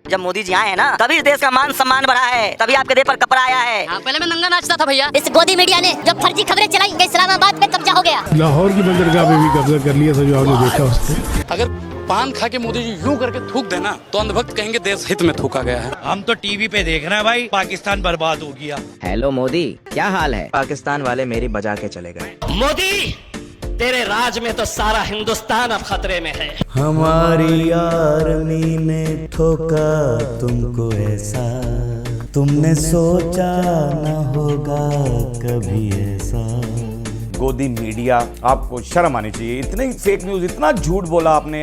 जब मोदी जी आए हैं ना, तभी देश का मान सम्मान बढ़ा है, तभी आपके देह पर कपड़ा आया है। पहले मैं नंगा नाचता था भैया। इस गोदी मीडिया ने जो फर्जी खबरें चलाई कि इस्लामाबाद पे कब्जा हो गया, लाहौर की बंदरगाह पे भी कब्जा कर लिया था, जो आपने देखा उसने। अगर पान खा के मोदी जी यूं करके थूक देना तो अंधभक्त कहेंगे देश हित में थूका गया है। हम तो टीवी पे देख रहे हैं भाई, पाकिस्तान बर्बाद हो गया। हेलो मोदी, क्या हाल है? पाकिस्तान वाले मेरी बजा के चले गए। मोदी, तेरे राज में तो सारा हिंदुस्तान अब खतरे में है। हमारी आर्मी ने ठोका तुमको ऐसा, तुमने सोचा न होगा कभी ऐसा। गोदी मीडिया, आपको शर्म आनी चाहिए, इतने फेक न्यूज, इतना झूठ बोला आपने।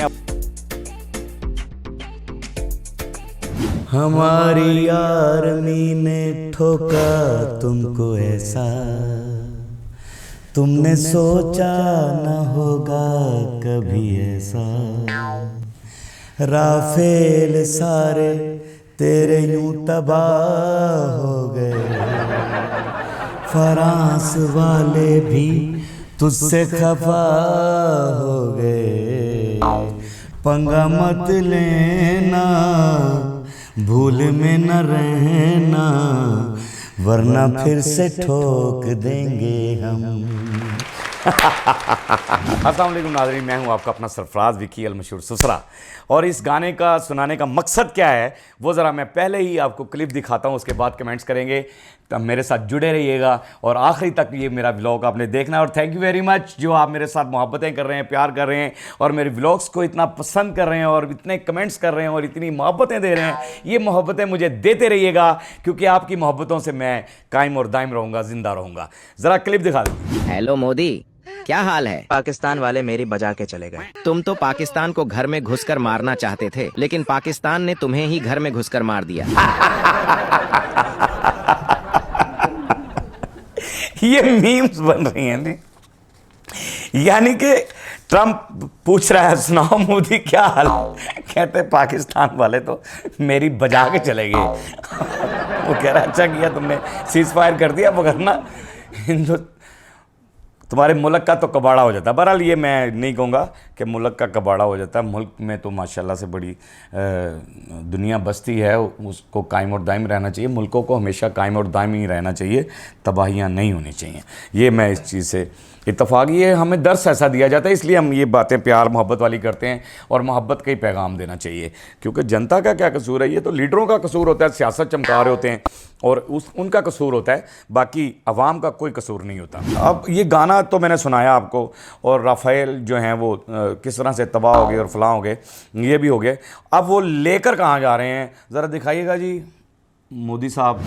हमारी आर्मी ने ठोका तुमको ऐसा, तुमने सोचा न होगा कभी ऐसा। राफेल सारे तेरे यूं तबाह हो गए, फ्रांस वाले भी तुझसे खफा हो गए। पंगा मत लेना, भूल में न रहना, वरना फिर से ठोक देंगे हम। अस्सलाम वालेकुम नाज़रीन, मैं हूं आपका अपना सरफराज विकी अल मशहूर सुसरा। और इस गाने का सुनाने का मकसद क्या है वो ज़रा मैं पहले ही आपको क्लिप दिखाता हूं, उसके बाद कमेंट्स करेंगे। तो मेरे साथ जुड़े रहिएगा और आखिरी तक ये मेरा व्लॉग आपने देखना है। और थैंक यू वेरी मच जो आप मेरे साथ मोहब्बतें कर रहे हैं, प्यार कर रहे हैं और मेरे व्लॉग्स को इतना पसंद कर रहे हैं और इतने कमेंट्स कर रहे हैं और इतनी मोहब्बतें दे रहे हैं। ये मोहब्बतें मुझे देते रहिएगा, क्योंकि आपकी मोहब्बतों से मैं कायम और दायम रहूँगा, ज़िंदा रहूँगा। ज़रा क्लिप दिखा दीजिए। हेलो मोदी, क्या हाल है? पाकिस्तान वाले मेरी बजा के चले गए। तुम तो पाकिस्तान को घर में घुसकर मारना चाहते थे, लेकिन पाकिस्तान ने तुम्हें ही घर में घुसकर मार दिया। ये मीम्स बन रही हैं जी, यानी कि ट्रम्प पूछ रहा है सुनाओ मोदी क्या हाल, कहते हैं पाकिस्तान वाले तो मेरी बजा के चले गए। वो कह रहा है अच्छा किया तुमने सीज फायर कर दिया, वरना हिंदू तुम्हारे मुल्क का तो कबाड़ा हो जाता है। बहरहाल ये मैं नहीं कहूँगा कि मुल्क का कबाड़ा हो जाता है। मुल्क में तो माशाल्लाह से बड़ी दुनिया बसती है, उसको कायम और दायम रहना चाहिए। मुल्कों को हमेशा कायम और दायम ही रहना चाहिए, तबाहियाँ नहीं होनी चाहिए। ये मैं इस चीज़ से इत्तफाक, ये हमें दर्स ऐसा दिया जाता है, इसलिए हम ये बातें प्यार मोहब्बत वाली करते हैं और मोहब्बत का ही पैगाम देना चाहिए। क्योंकि जनता का क्या कसूर है, ये तो लीडरों का कसूर होता है, सियासत चमका रहे होते हैं और उनका कसूर होता है, बाकी अवाम का कोई कसूर नहीं होता। अब ये गाना तो मैंने सुनाया आपको, और राफेल जो हैं वो किस तरह से तबाह हो गए और फलां हो गए, ये भी हो गए। अब वो लेकर कहाँ जा रहे हैं ज़रा दिखाइएगा जी मोदी साहब।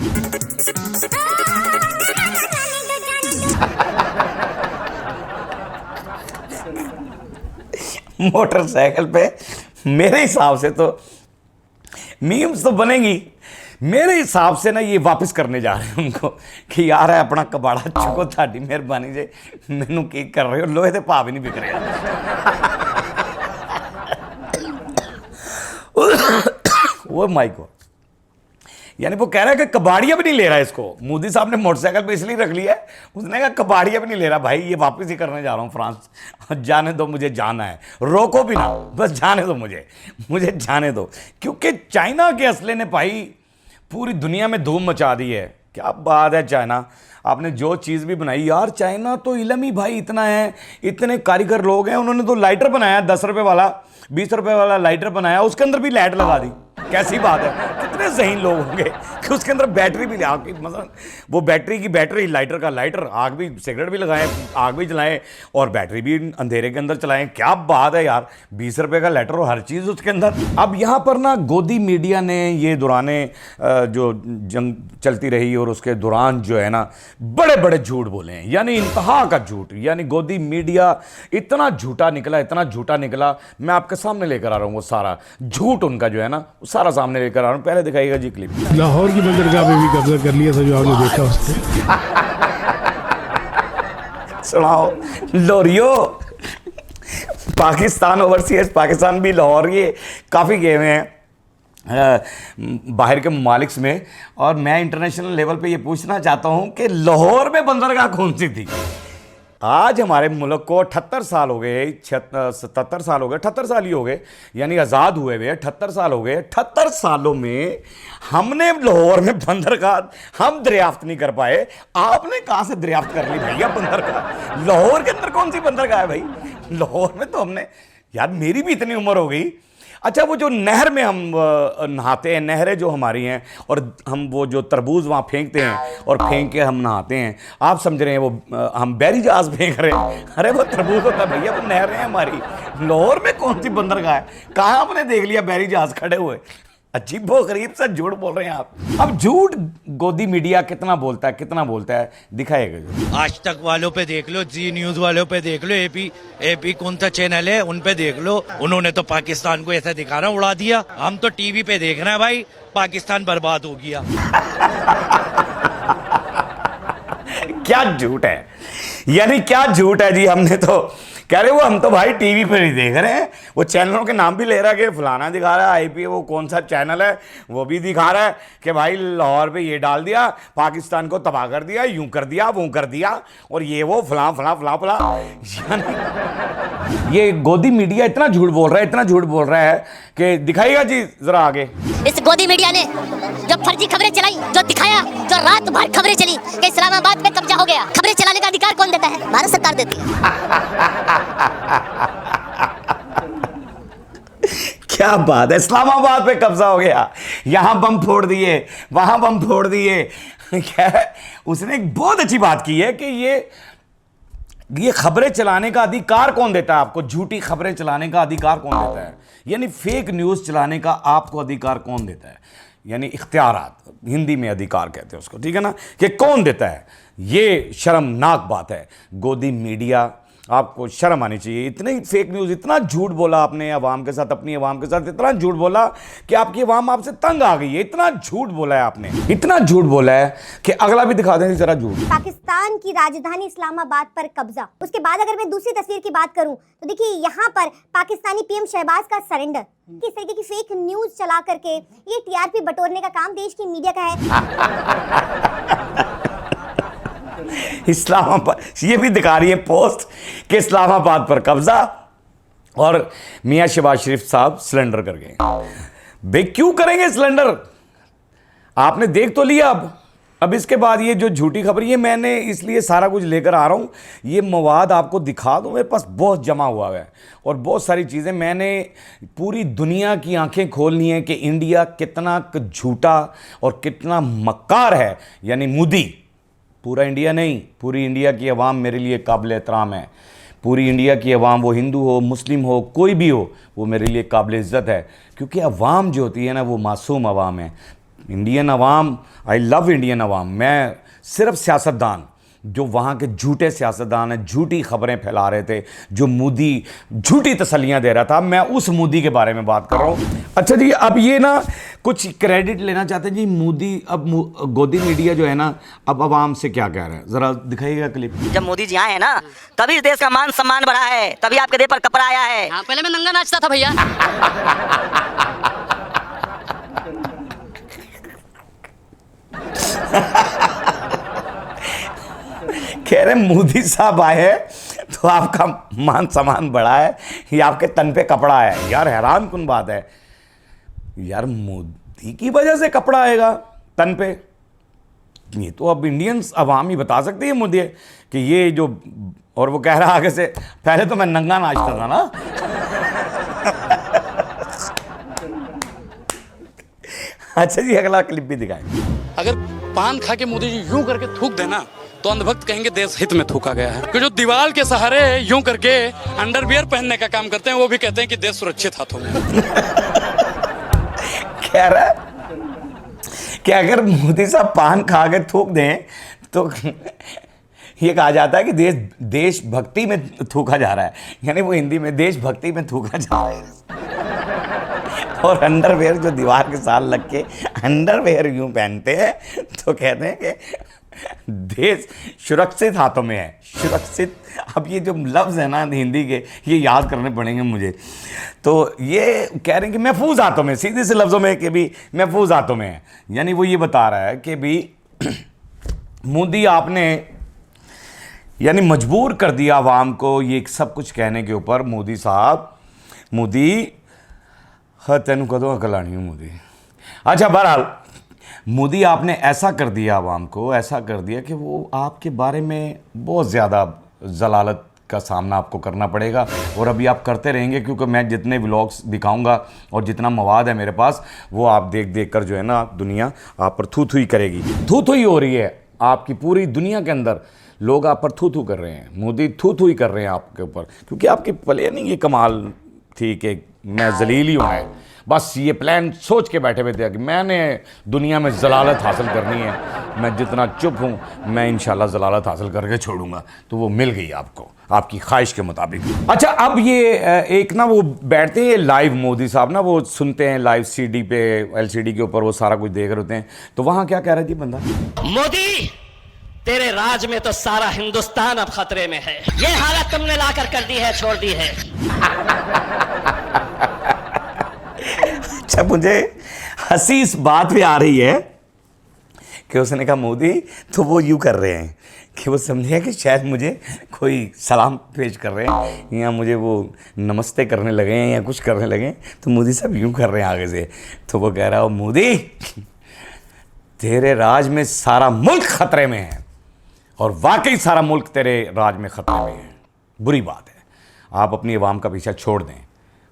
मोटरसाइकिल पे मेरे हिसाब से तो मीम्स तो बनेगी, मेरे हिसाब से ना ये वापस करने जा रहे हैं उनको कि यार है अपना कबाड़ा चुको, थाड़ी मेहरबानी से मैनू की कर रहे हो, लोहे के भाव भी नहीं बिक रहे। वो माइक को यानी वो कह रहा है कि कबाड़िया भी नहीं ले रहा है इसको। मोदी साहब ने मोटरसाइकिल पे इसलिए रख लिया है, उसने कहा कबाड़िया भी नहीं ले रहा भाई, ये वापस ही करने जा रहा हूँ फ्रांस, जाने दो मुझे, जाना है, रोको भी ना, बस जाने दो मुझे जाने दो। क्योंकि चाइना के असले ने भाई पूरी दुनिया में धूम मचा दी है। क्या बात है, चाइना आपने जो चीज़ भी बनाई यार, चाइना तो इलम ही भाई इतना है, इतने कारीगर लोग हैं। उन्होंने तो लाइटर बनाया 10 रुपये वाला, 20 रुपये वाला लाइटर बनाया, उसके अंदर भी लाइट लगा दी। कैसी बात है, कितने ज़हीन लोग होंगे कि उसके अंदर बैटरी भी आग की, मतलब वो बैटरी की बैटरी, लाइटर का लाइटर, आग भी, सिगरेट भी लगाएं, आग भी जलाएं और बैटरी भी अंधेरे के अंदर चलाएं। क्या बात है यार, 20 रुपये का लाइटर और हर चीज़ उसके अंदर। अब यहाँ पर ना गोदी मीडिया ने ये दौराने जो जंग चलती रही और उसके दौरान जो है ना बड़े बड़े झूठ बोले हैं, यानी इंतहा का झूठ। यानी गोदी मीडिया इतना झूठा निकला, इतना झूठा निकला, मैं आपके सामने लेकर आ रहा हूँ वो सारा झूठ उनका जो है ना, सारा सामने लेकर आ रहा हूँ। पहले दिखाइएगा जी क्लिप। लाहौर की बंदरगाह पे भी कब्जा कर लिया था, जो आपने देखा उसने। सुनाओ लोरियो, पाकिस्तान ओवरसीज, पाकिस्तान भी लाहौर ये काफ़ी गए हुए हैं बाहर के ममालिक में। और मैं इंटरनेशनल लेवल पे ये पूछना चाहता हूँ कि लाहौर में बंदरगाह कौन सी थी? आज हमारे मुल्क को 78 साल हो गए, 77 साल हो गए, 78 साल ही हो गए, यानी आज़ाद हुए हुए 78 साल हो गए। 78 सालों में हमने लाहौर में बंदरगाह हम दरियाफ्त नहीं कर पाए। आपने कहाँ से दरियाफ्त कर ली भैया बंदरगाह? लाहौर के अंदर कौन सी बंदरगाह है भाई? लाहौर में तो हमने, यार मेरी भी इतनी उम्र हो गई। अच्छा, वो जो नहर में हम नहाते हैं, नहरें जो हमारी हैं, और हम वो जो तरबूज वहाँ फेंकते हैं और फेंक के हम नहाते हैं, आप समझ रहे हैं वो हम बैरी जहाज फेंक रहे हैं। अरे वो तरबूज होता है भैया, वो नहरें हैं हमारी। लाहौर में कौन सी बंदरगाह है? कहाँ आपने देख लिया बैरी जहाज खड़े हुए? अजीबो गरीब सा झूठ बोल रहे हैं आप। अब झूठ गोदी मीडिया कितना बोलता है, कितना बोलता है, दिखाएगा। आज तक वालों पे देख लो, जी न्यूज वालों पे देख लो, एपी कौन सा चैनल है उन पे देख लो, उन्होंने तो पाकिस्तान को ऐसा दिखाना उड़ा दिया। हम तो टीवी पे देख रहे हैं भाई, पाकिस्तान बर्बाद हो गया। क्या झूठ है, यानी क्या झूठ है जी। हमने तो कह रहे वो हम तो भाई टीवी पर ही देख रहे हैं। वो चैनलों के नाम भी ले रहा है कि फलाना दिखा रहा है, आईपी वो कौन सा चैनल है वो भी दिखा रहा है कि भाई लाहौर पे ये डाल दिया, पाकिस्तान को तबाह कर दिया, यूं कर दिया, वो कर दिया, और ये वो फला फला फला फला। यानी ये गोदी मीडिया इतना झूठ बोल रहा है, इतना झूठ बोल रहा है कि दिखाइएगा जी जरा आगे। इस गोदी मीडिया ने जो फर्जी खबरें चलाई, जो दिखाया, जो रात भर खबरें चली कि इस्लामाबाद पे कब्जा हो गया, खबरें चलाने का अधिकार कौन देता है? भारत सरकार देती है। क्या बात है, इस्लामाबाद पे कब्जा हो गया, यहां बम फोड़ दिए, वहां बम फोड़ दिए। क्या उसने एक बहुत अच्छी बात की है कि ये खबरें चलाने का अधिकार कौन देता है आपको? झूठी खबरें चलाने का अधिकार कौन देता है? यानी फेक न्यूज़ चलाने का आपको अधिकार कौन देता है? यानी इख्तियारात, हिंदी में अधिकार कहते हैं उसको, ठीक है ना, कि कौन देता है? ये शर्मनाक बात है। गोदी मीडिया, आपको शर्म आनी चाहिए। इतनी फेक न्यूज़, इतना झूठ बोला आपने अवाम के साथ, अपनी अवाम के साथ इतना झूठ बोला कि आपकी अवाम आपसे तंग आ गई है। इतना झूठ बोला है आपने, इतना झूठ बोला है कि अगला भी दिखा दें जरा झूठ। पाकिस्तान की राजधानी इस्लामाबाद पर कब्जा। उसके बाद अगर मैं दूसरी तस्वीर की बात करूं तो देखिए यहाँ पर पाकिस्तानी पीएम शहबाज का सरेंडर। किस तरीके की फेक न्यूज चला करके ये टीआरपी बटोरने का काम देश की मीडिया का है। इस्लामाबाद, ये भी दिखा रही है पोस्ट कि इस्लामाबाद पर कब्जा, और मियां शहबाज शरीफ साहब सिलेंडर कर गए। भाई क्यों करेंगे सिलेंडर? आपने देख तो लिया। अब इसके बाद ये जो झूठी खबर, ये मैंने इसलिए सारा कुछ लेकर आ रहा हूँ, ये मवाद आपको दिखा दूँ। मेरे पास बहुत जमा हुआ है और बहुत सारी चीज़ें मैंने पूरी दुनिया की आंखें खोलनी है कि इंडिया कितना झूठा और कितना मक्कार है। यानी मोदी, पूरा इंडिया नहीं, पूरी इंडिया की आवाम मेरे लिए काबिल एहतराम है। पूरी इंडिया की आवाम, वो हिंदू हो, मुस्लिम हो, कोई भी हो, वो मेरे लिए काबिल इज़्ज़त है, क्योंकि आवाम जो होती है ना, वो मासूम आवाम है। Indian Awam, I love Indian आवाम। मैं सिर्फ सियासतदान, जो वहाँ के झूठे सियासतदान हैं, झूठी खबरें फैला रहे थे, जो मोदी झूठी तसल्लियाँ दे रहा था, मैं उस मोदी के बारे में बात कर रहा हूँ। अच्छा जी, अब ये ना कुछ क्रेडिट लेना चाहते हैं जी मोदी। अब गोदी मीडिया जो है ना, अब आवाम से क्या कह रहा है, ज़रा दिखाइएगा क्लिप। जब मोदी जी आए हैं ना, तभी इस देश का मान सम्मान बढ़ा है, तभी आपके देह पर कपड़ा आया है। हाँ, पहले मैं नंगा नाचता था भैया। कह रहे मोदी साहब आए हैं तो आपका मान सम्मान बढ़ा है, ये आपके तन पे कपड़ा है। यार हैरान कुन बात है यार, मोदी की वजह से कपड़ा आएगा तन पे? ये तो अब इंडियंस अवाम ही बता सकते हैं मुझे कि ये जो, और वो कह रहा आगे से, पहले तो मैं नंगा नाचता था ना। अच्छा जी, अगला क्लिप भी दिखाएं। अगर पान खा के मोदी जी यूं करके थूक देना तो अंधभक्त कहेंगे देश हित में थूका गया है। कि जो दीवार के सहारे यूं करके अंडरवियर पहनने का काम करते हैं, वो भी कहते हैं कि देश सुरक्षित हाथों में। कह रहा है कि अगर मोदी साहब पान खा के थूक दें तो ये कहा जाता है कि देशभक्ति में थूका जा रहा है। यानी वो हिंदी में देशभक्ति में थूका जा रहा है। और अंडरवेयर जो दीवार के साथ लग के अंडरवेयर यूं पहनते हैं तो कहते हैं कि देश सुरक्षित हाथों में है। सुरक्षित, अब ये जो लफ्ज़ है ना हिंदी के, ये याद करने पड़ेंगे मुझे। तो ये कह रहे हैं कि महफूज हाथों में, सीधे से लफ्ज़ों में कि भी महफूज हाथों में है। यानी वो ये बता रहा है कि भी मोदी आपने यानी मजबूर कर दिया आवाम को ये सब कुछ कहने के ऊपर। मोदी साहब, मोदी हाँ तेन कदों अकल आनी हो मोदी। अच्छा बहरहाल मोदी आपने ऐसा कर दिया आवाम को, ऐसा कर दिया कि वो आपके बारे में बहुत ज़्यादा जलालत का सामना आपको करना पड़ेगा। और अभी आप करते रहेंगे क्योंकि मैं जितने व्लॉग्स दिखाऊंगा और जितना मवाद है मेरे पास वो आप देख देख कर जो है ना दुनिया आप पर थू थू ही करेगी। थू थू ही हो रही है आपकी पूरी दुनिया के अंदर, लोग आप पर थू थू कर रहे हैं। मोदी थू थू ही कर रहे हैं आपके ऊपर क्योंकि आपकी प्लानिंग ये कमाल थी कि मैं जलील ही हूँ। मैं बस ये प्लान सोच के बैठे हुए थे कि मैंने दुनिया में जलालत हासिल करनी है, मैं जितना चुप हूँ मैं इंशाल्लाह जलालत हासिल करके छोड़ूंगा। तो वो मिल गई आपको आपकी ख्वाहिश के मुताबिक। अच्छा अब ये एक ना वो बैठते हैं लाइव, मोदी साहब ना वो सुनते हैं लाइव CD पे LCD के ऊपर वो सारा कुछ देख रहे होते हैं। तो वहाँ क्या कह रहा थी बंदा, मोदी तेरे राज में तो सारा हिंदुस्तान अब खतरे में है। ये हालत तुमने लाकर कर दी है, छोड़ दी है। अच्छा मुझे हंसी इस बात पे आ रही है कि उसने कहा मोदी तो वो यूँ कर रहे हैं कि वो समझे कि शायद मुझे कोई सलाम पेश कर रहे हैं या मुझे वो नमस्ते करने लगे हैं या कुछ करने लगे। तो मोदी साहब यूँ कर रहे हैं आगे से। तो वो कह रहा हो मोदी तेरे राज में सारा मुल्क खतरे में है और वाकई सारा मुल्क तेरे राज में खतरे में है। बुरी बात है, आप अपनी आवाम का पीछा छोड़ दें,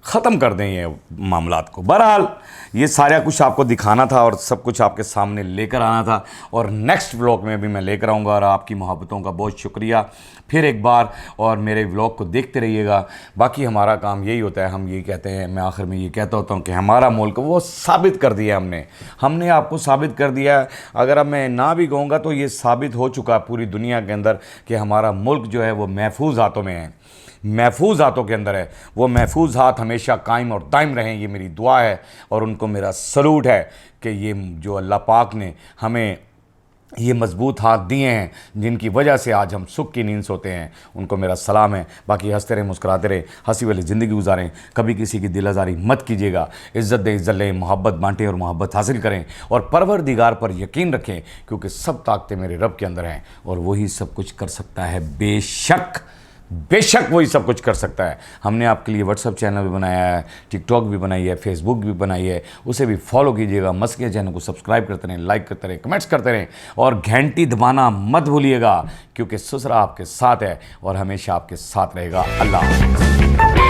ख़त्म कर दें ये मामलात को। बहरहाल ये सारा कुछ आपको दिखाना था और सब कुछ आपके सामने लेकर आना था और नेक्स्ट व्लॉग में भी मैं लेकर आऊँगा। और आपकी मोहब्बतों का बहुत शुक्रिया फिर एक बार, और मेरे व्लॉग को देखते रहिएगा। बाकी हमारा काम यही होता है, हम ये कहते हैं, मैं आखिर में ये कहता होता हूँ कि हमारा मुल्क वो साबित कर दिया हमने आपको साबित कर दिया। अगर अब मैं ना भी कहूँगा तो ये साबित हो चुका है पूरी दुनिया के अंदर कि हमारा मुल्क जो है वो महफूज हाथों में है, महफूज हाथों के अंदर है। वो महफूज हाथ हमेशा कायम और दायम रहें, ये मेरी दुआ है। और उनको मेरा सलूट है कि ये जो अल्लाह पाक ने हमें ये मजबूत हाथ दिए हैं जिनकी वजह से आज हम सुख की नींद सोते हैं, उनको मेरा सलाम है। बाकी हंसते रहें, मुस्कुराते रहें, हंसी वाली ज़िंदगी गुजारें, कभी किसी की दिल आज़ारी मत कीजिएगा। इज़्ज़त दे, इज़्ज़त लें, मोहब्बत बांटें और मोहब्बत हासिल करें और परवरदिगार पर यकीन रखें क्योंकि सब ताकतें मेरे रब के अंदर हैं और वही सब कुछ कर सकता है। बेशक वही सब कुछ कर सकता है। हमने आपके लिए व्हाट्सअप चैनल भी बनाया है, टिकटॉक भी बनाई है, फेसबुक भी बनाई है, उसे भी फॉलो कीजिएगा। मस्किया चैनल को सब्सक्राइब करते रहें, लाइक करते रहें, कमेंट्स करते रहें और घंटी दबाना मत भूलिएगा क्योंकि ससुरा आपके साथ है और हमेशा आपके साथ रहेगा। अल्लाह हाफ़िज़।